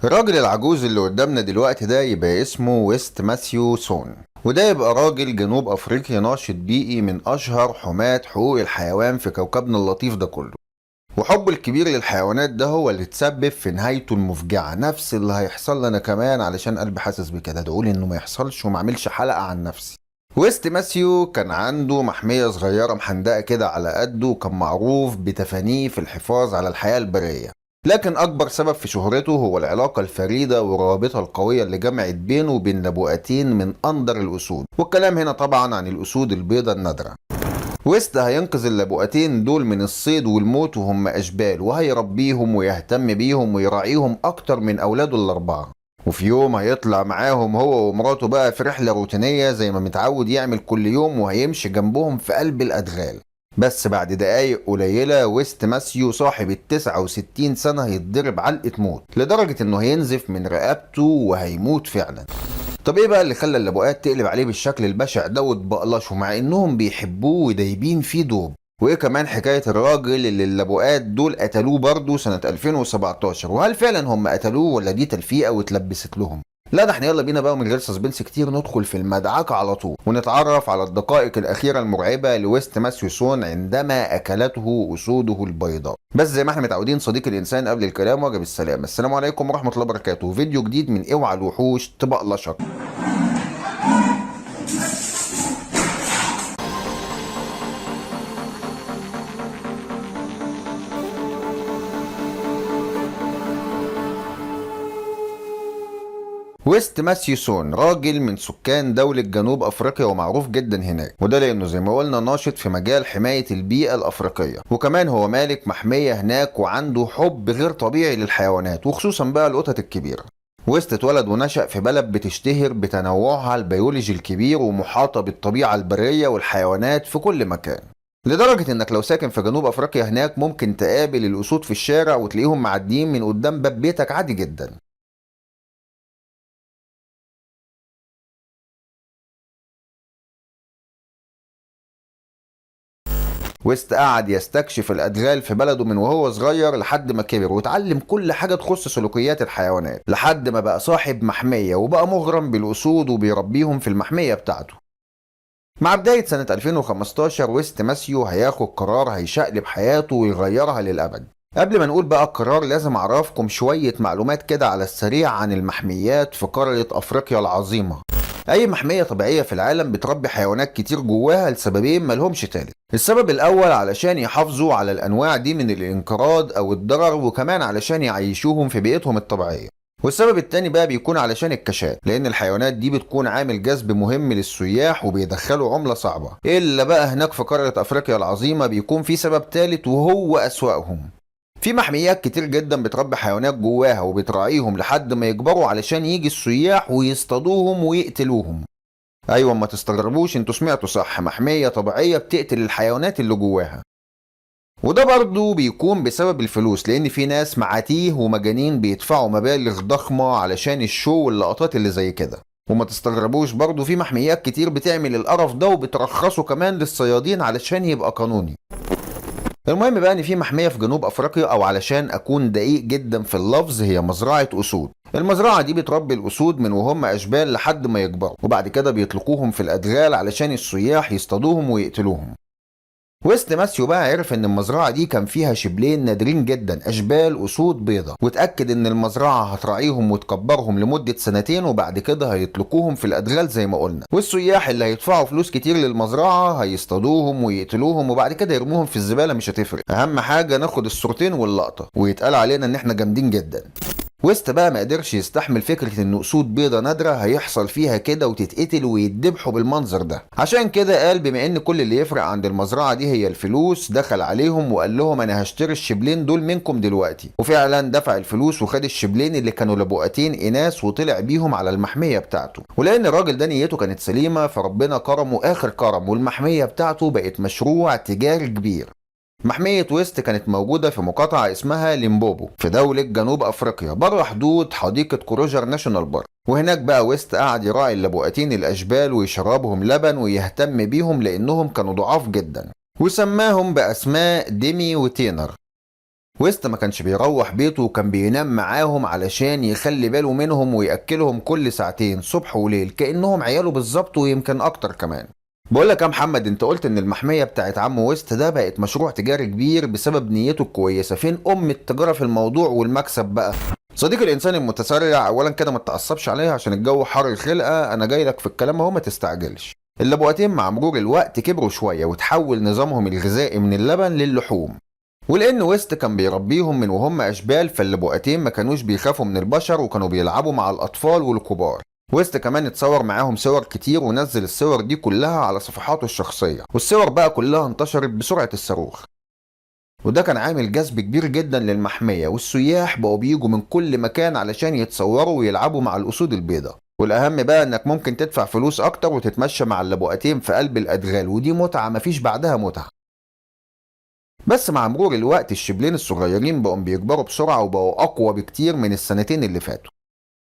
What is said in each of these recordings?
الراجل العجوز اللي قدامنا دلوقتي ده يبقى اسمه ويست ماثيو سون، وده يبقى راجل جنوب افريقي ناشط بيئي من اشهر حماة حقوق الحيوان في كوكبنا اللطيف ده كله. وحبه الكبير للحيوانات ده هو اللي تسبب في نهايته المفجعة، نفس اللي هيحصل لنا كمان علشان قلبي حاسس بكده، ده اقول انه ما يحصلش وما اعملش حلقة عن نفسي. ويست ماثيو كان عنده محمية صغيرة محندقة كده على قده، وكان معروف بتفانيه في الحفاظ على الحياة البرية. لكن أكبر سبب في شهرته هو العلاقة الفريدة والرابطة القوية اللي جمعت بينه وبين نبوءتين من أندر الأسود، والكلام هنا طبعا عن الأسود البيضاء النادرة. ويست هينقذ اللبؤتين دول من الصيد والموت وهم أشبال، وهيربيهم ويهتم بيهم ويراعيهم أكتر من أولاده الأربعة. وفي يوم هيطلع معاهم هو ومراته بقى في رحلة روتينية زي ما متعود يعمل كل يوم، وهيمشي جنبهم في قلب الأدغال. بس بعد دقايق قليلة ويست ماثيو صاحب ال69 سنة هيتضرب علقة موت، لدرجة انه هينزف من رقبته وهيموت فعلا. طب ايه بقى اللي خلى اللبؤات تقلب عليه بالشكل البشع ده وتبقلشه مع انهم بيحبوه ودايبين فيه دوب؟ وايه كمان حكاية الراجل اللي اللبؤات دول قتلوه برضه سنة 2017؟ وهل فعلا هم قتلوه ولا دي تلفيقة واتلبست لهم؟ لا ده احنا يلا بينا بقى من غير سسبنس كتير ندخل في المدعكة على طول، ونتعرف على الدقائق الأخيرة المرعبة لويست ماثيو سون عندما أكلته أسوده البيضاء. بس زي ما احنا متعودين صديق الإنسان قبل الكلام وجب السلام. السلام عليكم ورحمة الله وبركاته. فيديو جديد من اوعى الوحوش تبقلشك. ويست ماثيو سون راجل من سكان دولة جنوب أفريقيا ومعروف جدا هناك، وده لأنه زي ما قلنا ناشط في مجال حماية البيئة الأفريقية، وكمان هو مالك محمية هناك وعنده حب غير طبيعي للحيوانات وخصوصا بقى القطط الكبيرة. ويست اتولد ونشأ في بلد بتشتهر بتنوعها البيولوجي الكبير ومحاطة بالطبيعة البرية والحيوانات في كل مكان، لدرجة انك لو ساكن في جنوب افريقيا هناك ممكن تقابل الاسود في الشارع وتلاقيهم معديين من قدام باب بيتك عادي جدا. ويست قعد يستكشف الأدغال في بلده من وهو صغير لحد ما كبر واتعلم كل حاجة تخص سلوكيات الحيوانات، لحد ما بقى صاحب محمية وبقى مغرم بالأسود وبيربيهم في المحمية بتاعته. مع بداية سنة 2015 ويست ماثيو هياخد قرار هيشقلب حياته ويغيرها للأبد. قبل ما نقول بقى القرار لازم أعرفكم شوية معلومات كده على السريع عن المحميات في قارة أفريقيا العظيمة. أي محمية طبيعية في العالم بتربي حيوانات كتير جواها لسببين ملهمش تالت. السبب الأول علشان يحافظوا على الأنواع دي من الانقراض أو الضرر، وكمان علشان يعيشوهم في بيئتهم الطبيعية. والسبب التاني بقى بيكون علشان الكشات، لأن الحيوانات دي بتكون عامل جذب مهم للسياح وبيدخلوا عملة صعبة. إلا بقى هناك في قارة أفريقيا العظيمة بيكون في سبب تالت وهو أسوأهم. في محميات كتير جدا بتربي حيوانات جواها وبتراعيهم لحد ما يكبروا علشان يجي السياح ويصطادوهم ويقتلوهم. ايوه ما تستغربوش، انتوا سمعتوا صح، محمية طبيعية بتقتل الحيوانات اللي جواها. وده برضه بيكون بسبب الفلوس، لان في ناس معاتيه ومجانين بيدفعوا مبالغ ضخمة علشان الشو واللقطات اللي زي كده. وما تستغربوش برضه في محميات كتير بتعمل القرف ده وبترخصه كمان للصيادين علشان يبقى قانوني. المهم بقى ان في محمية في جنوب افريقيا، او علشان اكون دقيق جدا في اللفظ هي مزرعة اسود. المزرعة دي بتربي الاسود من وهم اشبال لحد ما يكبروا، وبعد كده بيطلقوهم في الادغال علشان السياح يصطادوهم ويقتلوهم. ويست ماثيو بقى عرف ان المزرعة دي كان فيها شبلين نادرين جدا اشبال اسود بيضة، واتأكد ان المزرعة هتراعيهم وتكبرهم لمدة سنتين وبعد كده هيطلقوهم في الادغال زي ما قلنا، والسياح اللي هيدفعوا فلوس كتير للمزرعة هيصطادوهم ويقتلوهم وبعد كده يرموهم في الزبالة، مش هتفرق، اهم حاجة ناخد الصورتين واللقطة ويتقال علينا ان احنا جامدين جدا. ويست بقى ما قدرش يستحمل فكرة ان اسود بيضة نادرة هيحصل فيها كده وتتقتل ويتذبحوا بالمنظر ده، عشان كده قال بما ان كل اللي يفرق عند المزرعة دي هي الفلوس، دخل عليهم وقال لهم انا هشتري الشبلين دول منكم دلوقتي، وفعلا دفع الفلوس وخد الشبلين اللي كانوا لبؤتين اناث وطلع بيهم على المحمية بتاعته. ولان الراجل ده نيته كانت سليمة فربنا كرمه اخر كرم، والمحمية بتاعته بقت مشروع تجاري كبير. محمية ويست كانت موجودة في مقاطعة اسمها ليمبوبو في دولة جنوب أفريقيا بره حدود حديقة كروجر ناشونال بارك، وهناك بقى ويست قعد يراعي اللبؤتين الأشبال ويشربهم لبن ويهتم بيهم لأنهم كانوا ضعاف جدا، وسماهم بأسماء ديمي وتينر. ويست ما كانش بيروح بيته وكان بينام معاهم علشان يخلي باله منهم ويأكلهم كل ساعتين صبح وليل كأنهم عياله بالظبط ويمكن أكتر كمان. بقول لك يا محمد، انت قلت ان المحمية بتاعت عم ويست ده بقت مشروع تجاري كبير بسبب نيته الكويسة، فين التجارة في الموضوع والمكسب بقى؟ صديق الانسان المتسرع، اولا كده ما تتعصبش عليها عشان الجو حر الخلقة، انا جاي لك في الكلام اهو ما تستعجلش. اللبؤتين مع مرور الوقت كبروا شوية وتحول نظامهم الغذائي من اللبن للحوم، ولان ويست كان بيربيهم من وهم اشبال فاللبؤتين ما كانوش بيخافوا من البشر وكانوا بيلعبوا مع الاطفال والكبار. ويست كمان اتصور معاهم صور كتير ونزل الصور دي كلها على صفحاته الشخصية، والصور بقى كلها انتشرت بسرعة الصاروخ، وده كان عامل جذب كبير جدا للمحمية، والسياح بقوا بيجوا من كل مكان علشان يتصوروا ويلعبوا مع الأسود البيضاء. والأهم بقى إنك ممكن تدفع فلوس أكتر وتتمشى مع اللبؤتين في قلب الأدغال، ودي متعة مفيش بعدها متعة. بس مع مرور الوقت الشبلين الصغيرين بقوا بيكبروا بسرعة وبقوا أقوى بكتير من السنتين اللي فاتوا.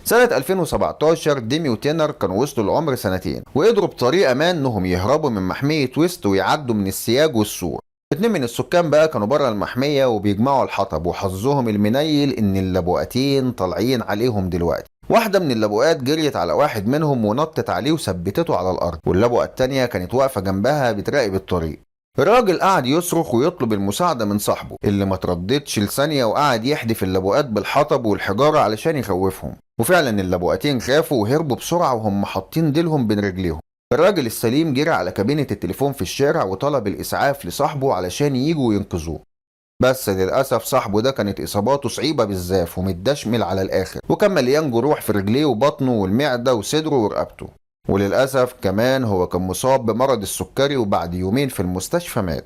سنة 2017 ديمي وتينر كانوا وصلوا لعمر سنتين وقدروا بطريقة ما إنهم يهربوا من محمية ويست ويعدوا من السياج والسور. اتنين من السكان بقى كانوا بره المحمية وبيجمعوا الحطب، وحظهم المنيل إن اللبؤتين طالعين عليهم دلوقتي. واحدة من اللبؤات جريت على واحد منهم ونطت عليه وثبتته على الأرض، واللبؤة التانية كانت واقفة جنبها بتراقب الطريق. الراجل قعد يصرخ ويطلب المساعدة من صاحبه اللي ما ترددش لثانية، وقعد يحدف اللبؤات بالحطب والحجارة علشان يخوفهم، وفعلا اللبؤتين خافوا وهربوا بسرعة وهم حاطين ديلهم بين رجليهم. الراجل السليم جرى على كابينة التليفون في الشارع وطلب الإسعاف لصاحبه علشان ييجوا ينقذوه، بس للأسف صاحبه ده كانت إصاباته صعيبة بالزاف ومتدشمل على الآخر، وكان مليان جروح في رجليه وبطنه والمعدة وصدره ورقبته، وللأسف كمان هو كان مصاب بمرض السكري وبعد يومين في المستشفى مات.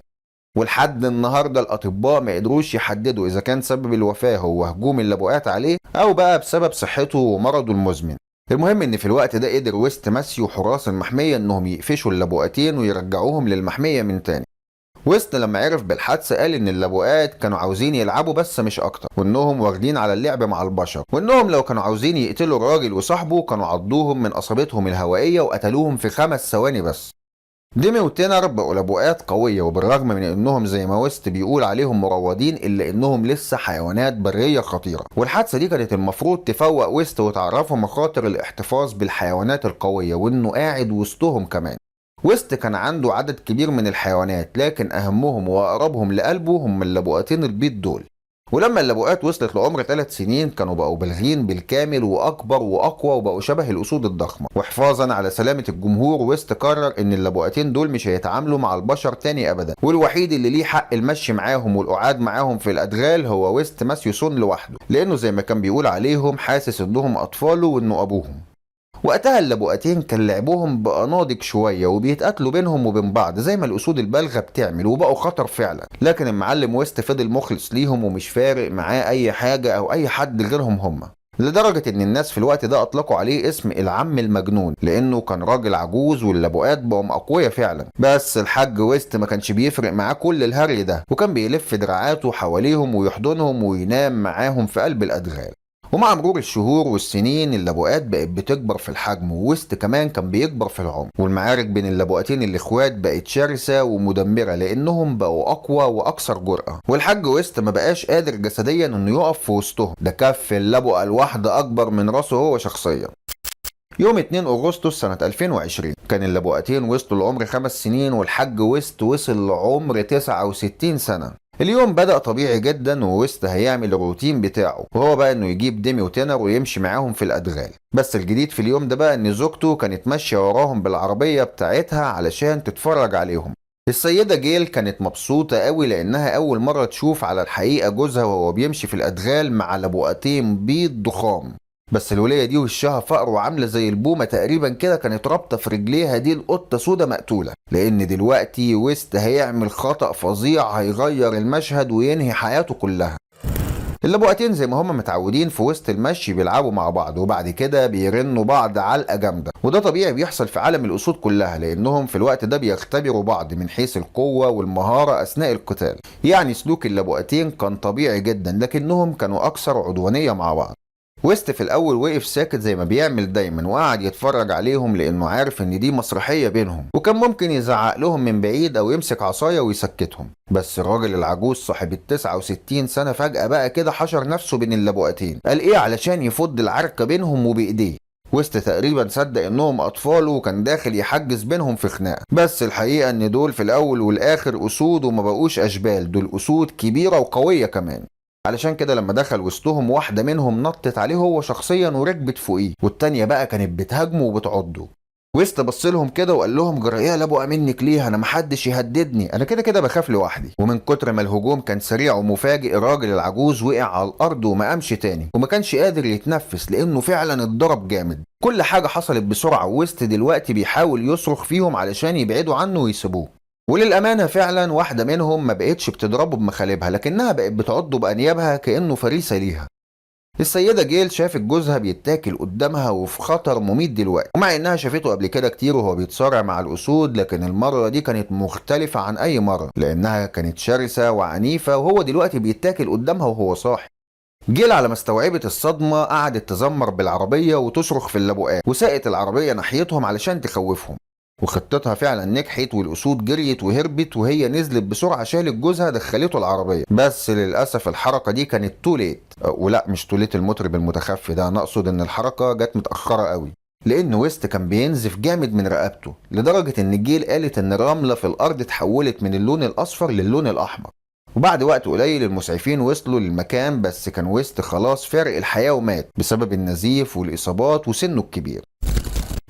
ولحد النهارده الأطباء ما قدروش يحددوا إذا كان سبب الوفاة هو هجوم اللبؤات عليه أو بقى بسبب صحته ومرضه المزمن. المهم ان في الوقت ده قدر ويست ماسيو حراس المحمية انهم يقفشوا اللبؤتين ويرجعوهم للمحمية من تاني. ويست لما عرف بالحادثة قال ان اللبؤات كانوا عاوزين يلعبوا بس مش اكتر، وانهم واخدين على اللعب مع البشر، وانهم لو كانوا عاوزين يقتلوا الراجل وصاحبه كانوا عضوهم من قصبتهم الهوائية وقتلوهم في 5 ثواني بس. ديمي وتينر بقوا لبؤات قوية، وبالرغم من انهم زي ما ويست بيقول عليهم مروضين الا انهم لسه حيوانات برية خطيرة، والحادثة دي كانت المفروض تفوق ويست وتعرفه مخاطر الاحتفاظ بالحيوانات القوية وانه قاعد وسطهم كمان. ويست كان عنده عدد كبير من الحيوانات، لكن اهمهم واقربهم لقلبه هم اللبؤتين البيض دول، ولما اللبؤات وصلت لعمر 3 سنين كانوا بقوا بالغين بالكامل واكبر واقوى وبقوا شبه الاسود الضخمه. وحفاظا على سلامه الجمهور ويست قرر ان اللبؤتين دول مش هيتعاملوا مع البشر تاني ابدا، والوحيد اللي ليه حق المشي معاهم والقعاد معاهم في الادغال هو ويست ماسيوسون لوحده، لانه زي ما كان بيقول عليهم حاسس انهم اطفاله وانه ابوهم. وقتها اللبؤتين كان لعبهم بقى ناضج شويه وبيتقاتلوا بينهم وبين بعض زي ما الاسود البالغه بتعمل، وبقوا خطر فعلا، لكن المعلم ويست فضل مخلص ليهم ومش فارق معاه اي حاجه او اي حد غيرهم هم، لدرجه ان الناس في الوقت ده اطلقوا عليه اسم العم المجنون لانه كان راجل عجوز واللبؤات بقوا اقوياء فعلا. بس الحاج ويست ما كانش بيفرق معاه كل الهري ده، وكان بيلف دراعاته حواليهم ويحضنهم وينام معاهم في قلب الادغال. ومع مرور الشهور والسنين اللبؤات بقت بتكبر في الحجم، وويست كمان كان بيكبر في العمر، والمعارك بين اللبؤتين الاخوات بقت شرسة ومدمرة لانهم بقوا اقوى واكثر جرأة، والحاج ويست ما بقاش قادر جسديا انه يقف في وسطهم، ده كف اللبؤة الواحدة اكبر من راسه هو شخصيا. يوم 2 أغسطس سنة 2020 كان اللبؤتين وصلوا لعمر 5 سنين والحاج ويست وصل لعمر 69 سنة. اليوم بدأ طبيعي جدا وويست هيعمل الروتين بتاعه، وهو بقى انه يجيب ديمي وتينر ويمشي معاهم في الادغال. بس الجديد في اليوم ده بقى ان زوجته كانت ماشية وراهم بالعربية بتاعتها علشان تتفرج عليهم. السيدة جيل كانت مبسوطة قوي لانها اول مرة تشوف على الحقيقة جوزها وهو بيمشي في الادغال مع لبؤتين بيض ضخام. بس الولية دي وشها فقر وعاملة زي البومة تقريبا كده، كانت رابطة في رجليها دي القطة سودة مقتولة، لأن دلوقتي ويست هيعمل خطأ فظيع هيغير المشهد وينهي حياته كلها. اللبؤتين زي ما هم متعودين في وسط المشي بيلعبوا مع بعض وبعد كده بيرنوا بعض علقة جامدة، وده طبيعي بيحصل في عالم الأسود كلها لأنهم في الوقت ده بيختبروا بعض من حيث القوة والمهارة أثناء القتال. يعني سلوك اللبؤتين كان طبيعي جدا لكنهم كانوا أكثر عدوانية مع بعض. ويست في الاول وقف ساكت زي ما بيعمل دايما وقعد يتفرج عليهم لانه عارف ان دي مسرحيه بينهم، وكان ممكن يزعق لهم من بعيد او يمسك عصايه ويسكتهم. بس الراجل العجوز صاحب ال69 سنه فجاه بقى كده حشر نفسه بين اللبؤتين. قال ايه علشان يفض العركه بينهم وبايديه. ويست تقريبا صدق انهم اطفال وكان داخل يحجز بينهم في خناقه، بس الحقيقه ان دول في الاول والاخر اسود وما بقوش اشبال، دول اسود كبيره وقويه كمان. علشان كده لما دخل وسطهم واحده منهم نطت عليه هو شخصيا وركبت فوقيه، والتانيه بقى كانت بتهاجمه وبتعضه. ويست بص لهم كده وقال لهم جرأة لابو منك ليه، انا محدش يهددني، انا كده كده بخاف لوحدي. ومن كتر ما الهجوم كان سريع ومفاجئ الراجل العجوز وقع على الارض وما قامش تاني، وما كانش قادر يتنفس لانه فعلا اتضرب جامد. كل حاجه حصلت بسرعه، وويست دلوقتي بيحاول يصرخ فيهم علشان يبعدوا عنه ويسيبوه. وللأمانة فعلا واحدة منهم ما بقتش بتضربه بمخالبها، لكنها بقت بتعضه بأنيابها كأنه فريسة ليها. السيدة جيل شافت جوزها بيتاكل قدامها وفي خطر مميت دلوقتي، ومع انها شافته قبل كده كتير وهو بيتصارع مع الاسود، لكن المرة دي كانت مختلفة عن اي مرة لانها كانت شرسة وعنيفة، وهو دلوقتي بيتاكل قدامها وهو صاحي. جيل على ما استوعبت الصدمة قعدت تزمر بالعربية وتصرخ في اللبؤات، وساقت العربية ناحيتهم علشان تخوفهم. وخطتها فعلا نجحت، والاسود جريت وهربت، وهي نزلت بسرعه شالت جوزها دخلته العربيه. بس للاسف الحركه دي كانت توليت، ولا مش توليت المطرب المتخفي ده، انا اقصد ان الحركه جت متاخره قوي، لان ويست كان بينزف جامد من رقبته لدرجه ان جيل قالت ان الرمله في الارض اتحولت من اللون الاصفر للون الاحمر. وبعد وقت قليل المسعفين وصلوا للمكان، بس كان ويست خلاص فارق الحياه ومات بسبب النزيف والاصابات وسنه الكبير.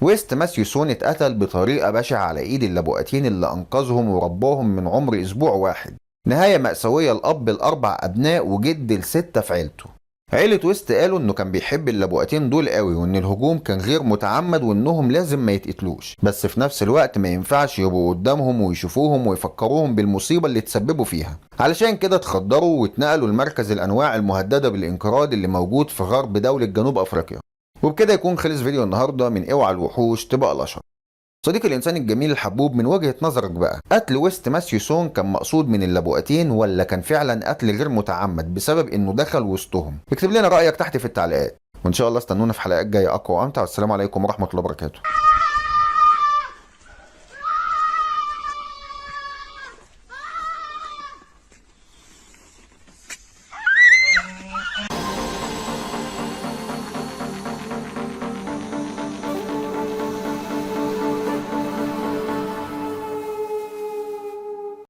ويست ماثيوسون اتقتل بطريقة بشعة على ايد اللبؤتين اللي انقذهم ورباهم من عمر اسبوع واحد. نهاية مأساوية الاب الاربع ابناء وجد الستة في عيلته. عيلة ويست قالوا انه كان بيحب اللبؤتين دول قوي، وان الهجوم كان غير متعمد وانهم لازم ما يتقتلوش، بس في نفس الوقت ما ينفعش يبقوا قدامهم ويشوفوهم ويفكروهم بالمصيبة اللي تسببوا فيها. علشان كده اتخدروا واتنقلوا لمركز الانواع المهددة بالانقراض اللي موجود في غرب دولة جنوب افريقيا. وبكده يكون خلص فيديو النهارده من اوعى الوحوش تبقى الاشهر. صديقي الانسان الجميل الحبوب، من وجهة نظرك بقى قتل ويست ماثيوسون كان مقصود من اللبؤتين ولا كان فعلا قتل غير متعمد بسبب انه دخل وسطهم؟ اكتب لنا رايك تحت في التعليقات، وان شاء الله استنونا في حلقات جايه اقوى وامتع. والسلام عليكم ورحمه الله وبركاته.